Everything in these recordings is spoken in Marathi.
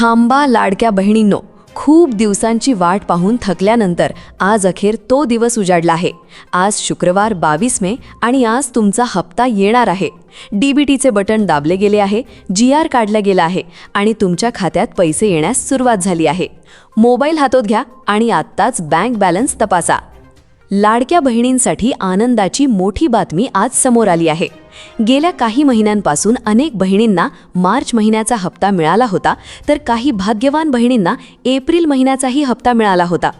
थांबा लाडक्या बहिणींनो, खूप दिवसांची वाट पाहून थकल्यानंतर आज अखेर तो दिवस उजाडला आहे। आज शुक्रवार 22 मे आणि आज तुमचा हप्ता येणार आहे। डीबीटीचे बटन दाबले गेले आहे, जीआर काढला गेला आहे आणि तुमच्या खात्यात पैसे येण्यास सुरुवात झाली आहे। मोबाईल हातात घ्या आणि आत्ताच बँक बॅलन्स तपासा। लाडक्या बहिणींसाठी आनंदाची मोठी बातमी आज समोर आली आहे। गेल्या काही महिन्यांपासून अनेक बहिणींना मार्च महिन्याचा हप्ता मिळाला होता, तर काही भाग्यवान बहिणींना एप्रिल महिन्याचाही हप्ता मिळाला होता।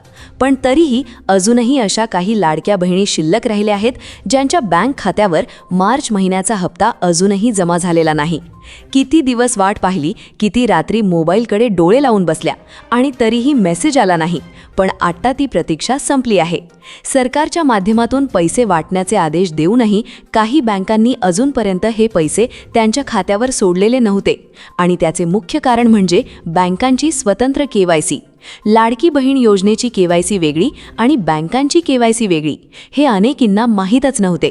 पण तरीही अजूनही अशा काही लाडक्या बहिणी शिल्लक राहिल्या आहेत ज्यांच्या बँक खात्यावर मार्च महिन्याचा हप्ता अजूनही जमा झालेला नाही। किती दिवस वाट पाहिली, किती रात्री मोबाईलकडे डोळे लावून बसल्या आणि तरीही मेसेज आला नाही। पण आता ती प्रतीक्षा संपली आहे। सरकारच्या माध्यमातून पैसे वाटण्याचे आदेश देऊनही काही बँकांनी अजूनपर्यंत हे पैसे त्यांच्या खात्यावर सोडलेले नव्हते आणि त्याचे मुख्य कारण म्हणजे बँकांची स्वतंत्र केवायसी। लाडकी बहीण योजनेची केवायसी वेगळी आणि बँकांची केवायसी वेगळी, हे अनेकींना माहीतच नव्हते।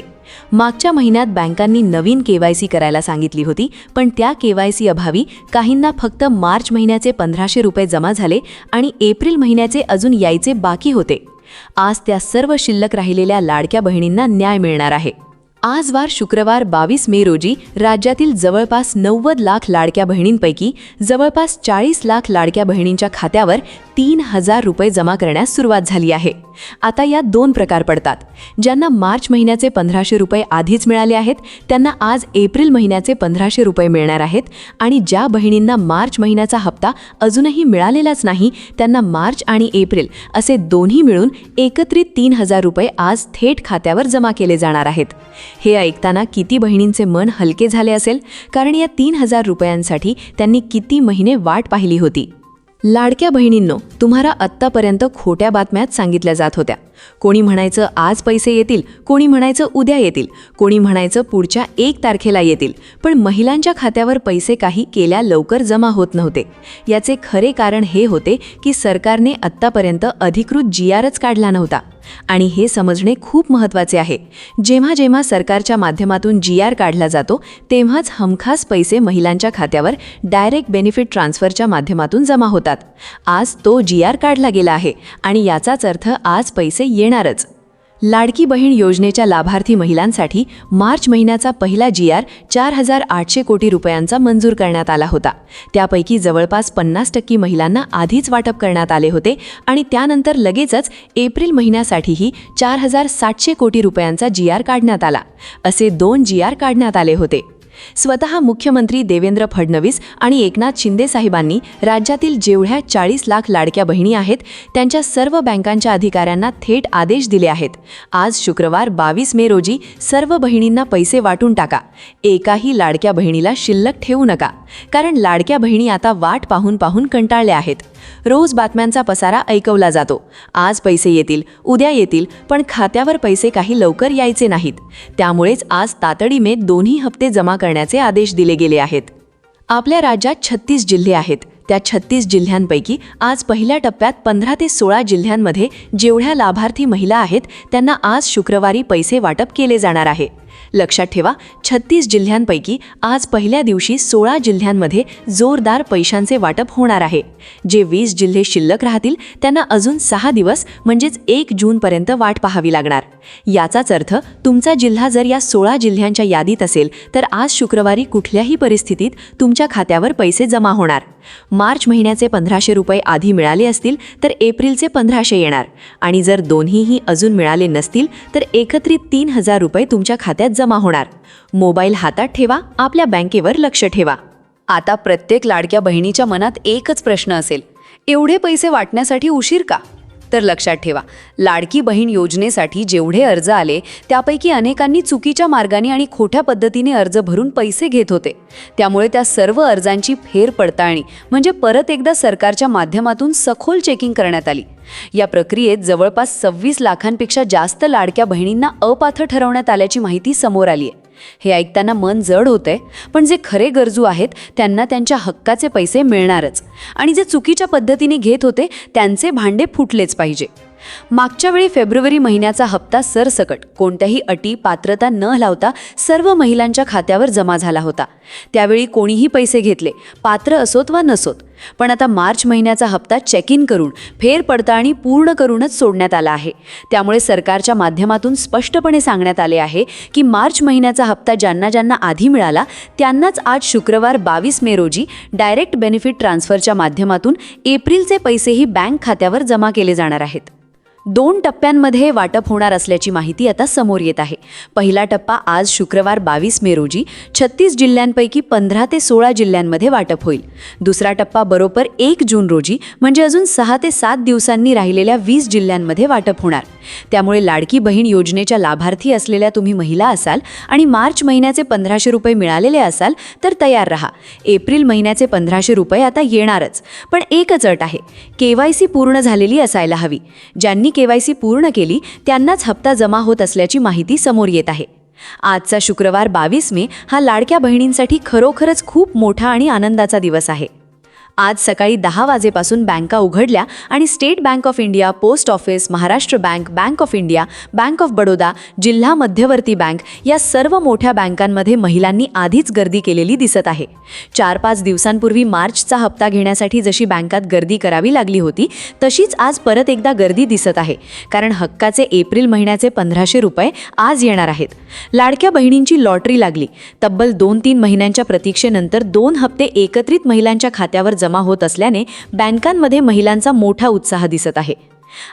मागच्या महिन्यात बँकांनी नवीन केवायसी करायला सांगितली होती, पण त्या केवायसी अभावी काहींना फक्त मार्च महिन्याचे 1500 रुपये जमा झाले आणि एप्रिल महिन्याचे अजून यायचे बाकी होते। आज त्या सर्व शिल्लक राहिलेल्या लाडक्या बहिणींना न्याय मिळणार आहे। आज वार शुक्रवार 22 मे रोजी राज्यातील जवळपास 90 लाख लाडक्या बहिणींपैकी जवळपास 40 लाख लाडक्या बहिणींच्या खात्यावर 3000 रुपये जमा करण्यास सुरुवात झाली आहे। आता यात दोन प्रकार पडतात। ज्यांना मार्च महिन्याचे 1500 रुपये आधीच मिळाले आहेत त्यांना आज एप्रिल महिन्याचे 1500 रुपये मिळणार आहेत आणि ज्या बहिणींना मार्च महिन्याचा हप्ता अजूनही मिळालेलाच नाही त्यांना मार्च आणि एप्रिल असे दोन्ही मिळून एकत्रित 3000 रुपये आज थेट खात्यावर जमा केले जाणार आहेत। हे ऐकताना किती बहिणींचे मन हलके झाले असेल, कारण या 3000 रुपयांसाठी त्यांनी किती महिने वाट पाहिली होती। लाडक्या बहिणींनो, तुम्हाला आत्तापर्यंत खोट्या बातम्याच सांगितल्या जात होत्या। कोणी म्हणायचं आज पैसे येतील, कोणी म्हणायचं उद्या येतील, कोणी म्हणायचं पुढच्या 1 तारखेला येतील, पण महिलांच्या खात्यावर पैसे काही केल्या लवकर जमा होत नव्हते। याचे खरे कारण हे होते की सरकारने आत्तापर्यंत अधिकृत जीआरच काढला नव्हता आणि हे समजणे खूप महत्त्वाचे आहे। जेव्हा जेव्हा सरकारच्या माध्यमातून जीआर काढला जातो तेव्हाच हमखास पैसे महिलांच्या खात्यावर डायरेक्ट बेनिफिट ट्रान्सफरच्या माध्यमातून जमा होतात। आज तो जीआर काढला गेला आहे आणि याचाच अर्थ आज पैसे येणारच। लाडकी बहीण योजनेच्या लाभार्थी महिलांसाठी मार्च महिन्याचा पहिला जीआर 4800 कोटी रुपयांचा मंजूर करण्यात आला होता। त्यापैकी जवळपास 50% महिलांना आधीच वाटप करण्यात आले होते आणि त्यानंतर लगेचच एप्रिल महिन्यासाठीही 4700 कोटी रुपयांचा जीआर काढण्यात आला। असे 2 जीआर काढण्यात आले होते। स्वतः मुख्यमंत्री देवेंद्र फडणवीस आणि एकनाथ शिंदे साहेबांनी राज्यातील जेवढ्या 40 लाख लाडक्या बहिणी आहेत त्यांच्या सर्व बँकांच्या अधिकाऱ्यांना थेट आदेश दिले आहेत। आज शुक्रवार 22 मे रोजी सर्व बहिणींना पैसे वाटून टाका। एकाही लाडक्या बहिणीला शिल्लक ठेवू नका, कारण लाडक्या बहिणी आता वाट पाहून पाहून कंटाळल्या आहेत। रोज बातम्यांचा पसारा ऐकवला जातो, आज पैसे येतील, उद्या येतील, पण खात्यावर पैसे काही लवकर यायचे नाहीत। त्यामुळेच आज तातडीने दोन्ही हप्ते जमा करण्याचे आदेश दिले गेले आहेत। आपल्या राज्यात 36 जिल्हे आहेत। त्या 36 जिल्ह्यांपैकी आज पहिल्या टप्प्यात 15 ते 16 जिल्ह्यांमध्ये जेवढ्या लाभार्थी महिला आहेत त्यांना आज शुक्रवारी पैसे वाटप केले जाणार आहे। लक्षात ठेवा, 36 जिल्ह्यांपैकी आज पहिल्या दिवशी 16 जिल्ह्यांमध्ये जोरदार पैशांचे वाटप होणार आहे। जे 20 जिल्हे शिल्लक राहतील त्यांना अजून 6 दिवस म्हणजेच 1 जूनपर्यंत वाट पाहावी लागणार। याचाच अर्थ तुमचा जिल्हा जर या 16 जिल्ह्यांच्या यादीत असेल तर आज शुक्रवारी कुठल्याही परिस्थितीत तुमच्या खात्यावर पैसे जमा होणार। मार्च महिन्याचे 1500 रुपये आधी मिळाले असतील तर एप्रिलचे 1500 येणार आणि जर दोन्हीही अजून मिळाले नसतील तर एकत्रित 3000 रुपये तुमच्या खात्यात जमा होणार। मोबाईल हातात ठेवा, आपल्या बँकेवर लक्ष ठेवा। आता प्रत्येक लाडक्या बहिणीच्या मनात एकच प्रश्न असेल, एवढे पैसे वाटण्यासाठी उशीर का? तर लक्षात ठेवा, लाडकी बहीण योजनेसाठी जेवढे अर्ज आले त्यापैकी अनेकांनी चुकीच्या मार्गाने आणि खोट्या पद्धतीने अर्ज भरून पैसे घेत होते। त्यामुळे त्या सर्व अर्जांची फेरपडताळणी म्हणजे परत एकदा सरकारच्या माध्यमातून सखोल चेकिंग करण्यात आली। या प्रक्रियेत जवळपास 26 लाखांपेक्षा जास्त लाडक्या बहिणींना अपात्र ठरवण्यात आल्याची माहिती समोर आली आहे। हे ऐकताना मन जड होतंय, पण जे खरे गरजू आहेत त्यांना त्यांच्या हक्काचे पैसे मिळणारच आणि जे चुकीच्या पद्धतीने घेत होते त्यांचे भांडे फुटलेच पाहिजे। मागच्या वेळी फेब्रुवारी महिन्याचा हप्ता सरसकट कोणत्याही अटी पात्रता न लावता सर्व महिलांच्या खात्यावर जमा झाला होता। त्यावेळी कोणीही पैसे घेतले, पात्र असोत वा नसोत, पण आता मार्च महिन्याचा हप्ता चेक इन करून फेरपडताळणी पूर्ण करूनच सोडण्यात आला आहे. त्यामुळे सरकारच्या माध्यमातून स्पष्टपणे सांगण्यात आले आहे की मार्च महिन्याचा हप्ता ज्यांना ज्यांना आधी मिळाला त्यांनाच आज शुक्रवार 22 मे रोजी डायरेक्ट बेनिफिट ट्रान्सफरच्या माध्यमातून एप्रिलचे पैसेही बँक खात्यावर जमा केले जाणार आहेत. 2 टप्प्यांमध्ये वाटप होणार असल्याची माहिती आता समोर येत आहे. पहिला टप्पा आज शुक्रवार 22 मे रोजी 36 जिल्ह्यांपैकी 15 ते 16 जिल्ह्यांमध्ये वाटप होईल. दुसरा टप्पा बरोबर 1 जून रोजी म्हणजे अजून 6 ते 7 दिवसांनी राहिलेल्या 20 जिल्ह्यांमध्ये वाटप होणार. त्यामुळे लाडकी बहीण योजनेच्या लाभार्थी असलेल्या तुम्ही महिला असाल आणि मार्च महिन्याचे 1500 रुपये मिळालेले असाल तर तयार रहा. एप्रिल महिन्याचे 1500 रुपये आता येणारच. पण एकच अट आहे, KYC पूर्ण झालेली असायला हवी. ज्यांनी KYC पूर्ण केली त्यांनाच हप्ता जमा होत असल्याची माहिती समोर येत आहे. आजचा शुक्रवार 22 मे हा लाडक्या बहिणींसाठी खरोखरच खूप मोठा आणि आनंदाचा दिवस आहे. आज सकाळी 10 वाजेपासून बँका उघडल्या आणि state bank of India, post office, Maharashtra bank, bank of India, bank of Baroda, जिल्हा मध्यवर्ती बँक या सर्व मोठ्या बँकांमध्ये महिलांनी आधीच गर्दी केलेली दिसत आहे. 4-5 दिवसांपूर्वी मार्चचा हप्ता घेण्यासाठी जशी बँकात गर्दी करावी लागली होती तशीच आज परत एकदा गर्दी दिसत आहे. कारण हक्काचे एप्रिल महिन्याचे 1500 रुपये आज येणार आहेत. लाडक्या बहिणींची लॉटरी लागली. तब्बल 2-3 महिन्यांच्या प्रतीक्षेनंतर 2 हप्ते एकत्रित महिलांच्या खात्यावर जमा होत असल्याने बँकांमध्ये महिलांचा मोठा उत्साह दिसत आहे.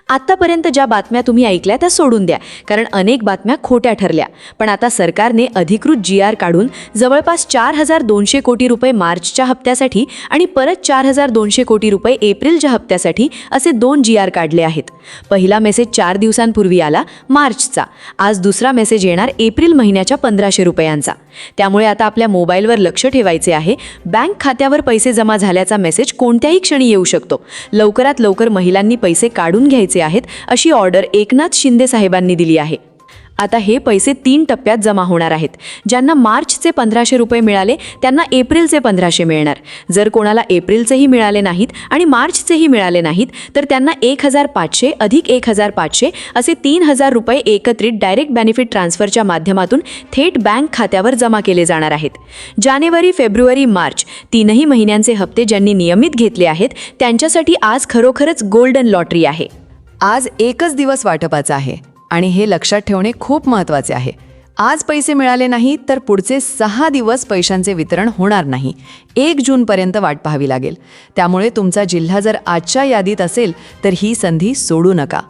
आत्तापर्यंत ज्या बातम्या तुम्ही ऐकल्या त्या सोडून द्या, कारण अनेक बातम्या खोट्या ठरल्या. पण आता सरकारने अधिकृत GR काढून जवळपास 4200 कोटी रुपये मार्चच्या हप्त्यासाठी आणि परत 4200 कोटी रुपये एप्रिलच्या हप्त्यासाठी असे 2 GR काढले आहेत. पहिला मेसेज 4 दिवसांपूर्वी आला मार्चचा. आज दुसरा मेसेज येणार एप्रिल महिन्याच्या 1500 रुपयांचा. त्यामुळे आता आपल्या मोबाईलवर लक्ष ठेवायचे आहे. बँक खात्यावर पैसे जमा झाल्याचा मेसेज कोणत्याही क्षणी येऊ शकतो. लवकरात लवकर महिलांनी पैसे काढून घ्यायचे आहेत अशी ऑर्डर एकनाथ शिंदे साहेबांनी दिली आहे. आता हे पैसे 3 टप्प्यात जमा होणार आहेत. ज्यांना मार्चचे 1500 रुपये मिळाले त्यांना एप्रिलचे 1500 मिळणार. जर कोणाला एप्रिलचेही मिळाले नाहीत आणि मार्चचेही मिळाले नाहीत तर त्यांना 1500 अधिक 1500 असे 3000 रुपये एकत्रित डायरेक्ट बेनिफिट ट्रान्सफरच्या माध्यमातून थेट बँक खात्यावर जमा केले जाणार आहेत. जानेवारी, फेब्रुवारी, मार्च 3ही महिन्यांचे हप्ते ज्यांनी नियमित घेतले आहेत त्यांच्यासाठी आज खरोखरच गोल्डन लॉटरी आहे. आज एकच दिवस वाटपाचा आहे आणि हे लक्षात ठेवणे खूप महत्त्वाचे आहे. आज पैसे मिळाले नाही तर पुढचे 6 दिवस पैशांचे वितरण होणार नाही. 1 जूनपर्यंत वाट पाहावी लागेल. त्यामुळे तुमचा जिल्हा जर आजच्या यादीत असेल तर ही संधी सोडू नका.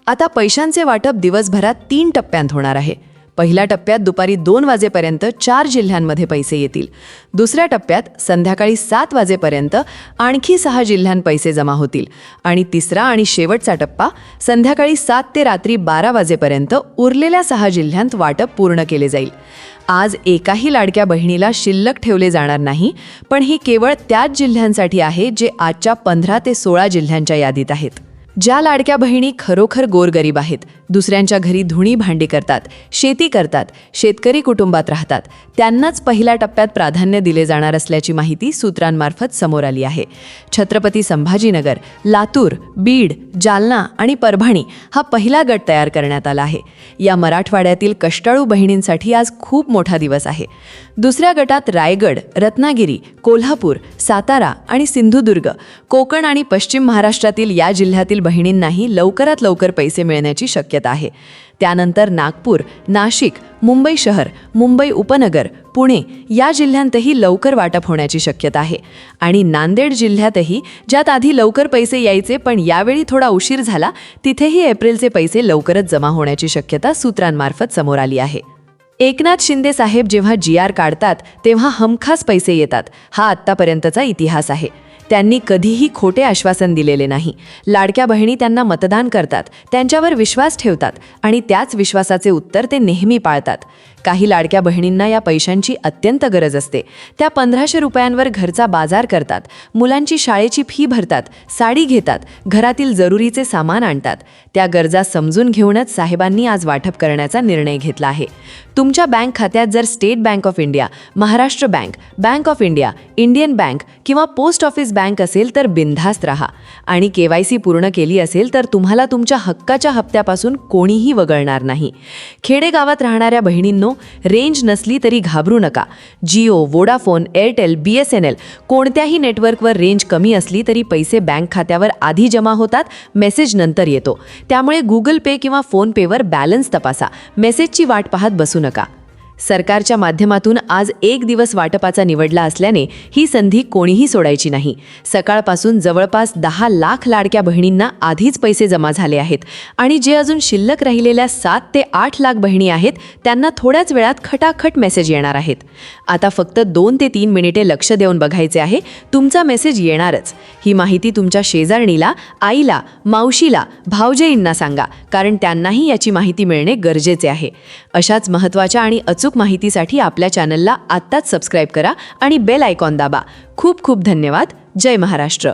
आता पैशांचे वाटप दिवसभरात 3 टप्प्यांत होणार आहे. पहिल्या टप्प्यात दुपारी 2 वाजेपर्यंत 4 जिल्ह्यांमध्ये पैसे येतील. दुसऱ्या टप्प्यात संध्याकाळी 7 वाजेपर्यंत आणखी 6 जिल्ह्यांत पैसे जमा होतील. आणि तिसरा आणि शेवटचा टप्पा संध्याकाळी 7 ते रात्री 12 वाजेपर्यंत उरलेल्या 6 जिल्ह्यांत वाटप पूर्ण केले जाईल. आज एकाही लाडक्या बहिणीला शिल्लक ठेवले जाणार नाही, पण ही केवळ त्याच जिल्ह्यांसाठी आहे जे आजच्या 15 ते 16 जिल्ह्यांच्या यादीत आहेत. ज्या लाडक्या बहिणी खरोखर गोरगरीब आहेत, दुसऱ्यांच्या घरी धुणी भांडी करतात, शेती करतात, शेतकरी कुटुंबात राहतात, त्यांनाच पहिल्या टप्प्यात प्राधान्य दिले जाणार असल्याची माहिती सूत्रांमार्फत समोर आली आहे. छत्रपती संभाजीनगर, लातूर, बीड, जालना आणि परभणी हा पहिला गट तयार करण्यात आला आहे. या मराठवाड्यातील कष्टाळू बहिणींसाठी आज खूप मोठा दिवस आहे. दुसऱ्या गटात रायगड, रत्नागिरी, कोल्हापूर, सातारा आणि सिंधुदुर्ग, कोकण आणि पश्चिम महाराष्ट्रातील या जिल्ह्यातील बहिणींनाही लवकरात लवकर पैसे मिळण्याची शक्यता आहे. त्यानंतर नागपूर, नाशिक, मुंबई शहर, मुंबई उपनगर, पुणे या जिल्ह्यांतही लवकर वाटप होण्याची शक्यता आहे. आणि नांदेड जिल्ह्यातही, ज्यात आधी लवकर पैसे यायचे पण यावेळी थोडा उशीर झाला, तिथेही एप्रिलचे पैसे लवकरच जमा होण्याची शक्यता सूत्रांमार्फत समोर आली आहे. एकनाथ शिंदे साहेब जेव्हा GR काढतात तेव्हा हमखास पैसे येतात, हा आत्तापर्यंतचा इतिहास आहे. त्यांनी कधीही खोटे आश्वासन दिलेले नाही. लाडक्या बहिणी त्यांना मतदान करतात, त्यांच्यावर विश्वास ठेवतात आणि त्याच विश्वासाचे उत्तर ते नेहमी पाळतात. काही लाडक्या बहिणींना या पैशांची अत्यंत गरज असते. त्या 1500 रुपयांवर घरचा बाजार करतात, मुलांची शाळेची फी भरतात, साडी घेतात, घरातील जरुरीचे सामान आणतात. त्या गरजा समजून घेऊनच साहेबांनी आज वाटप करण्याचा निर्णय घेतला आहे. तुमच्या बँक खात्यात जर state bank of India, Maharashtra bank, bank of India, Indian bank किंवा पोस्ट ऑफिस बँक असेल तर बिनधास्त राहा. आणि KYC पूर्ण केली असेल तर तुम्हाला तुमच्या हक्काच्या हप्त्यापासून कोणीही वगळणार नाही. खेडेगावात राहणाऱ्या बहिणींनो, बहिणींनो, रेंज नसली तरी घाबरू नका. जिओ, वोडाफोन, एअरटेल, BSNL कोणत्याही नेटवर्कवर रेंज कमी असली तरी पैसे बँक खात्यावर आधी जमा होतात, मेसेज नंतर येतो. त्यामुळे गुगल पे किंवा फोन पेवर बॅलन्स तपासा. मेसेजची वाट पाहत बसू नका. सरकारच्या माध्यमातून आज एक दिवस वाटपाचा निवडला असल्याने ही संधी कोणीही सोडायची नाही. सकाळपासून जवळपास 10 लाख लाडक्या बहिणींना आधीच पैसे जमा झाले आहेत आणि जे अजून शिल्लक राहिलेल्या 7 ते 8 लाख बहिणी आहेत त्यांना थोड्याच वेळात खटाखट मेसेज येणार आहेत. आता फक्त 2 ते 3 मिनिटे लक्ष देऊन बघायचे आहे. तुमचा मेसेज येणारच. ही माहिती तुमच्या शेजारणीला, आईला, मावशीला, भावजयींना सांगा, कारण त्यांनाही याची माहिती मिळणे गरजेचे आहे. अशाच महत्त्वाच्या आणि अचूक माहितीसाठी आपल्या चॅनलला आत्ताच सबस्क्राईब करा आणि बेल आयकॉन दाबा. खूप खूप धन्यवाद. जय महाराष्ट्र.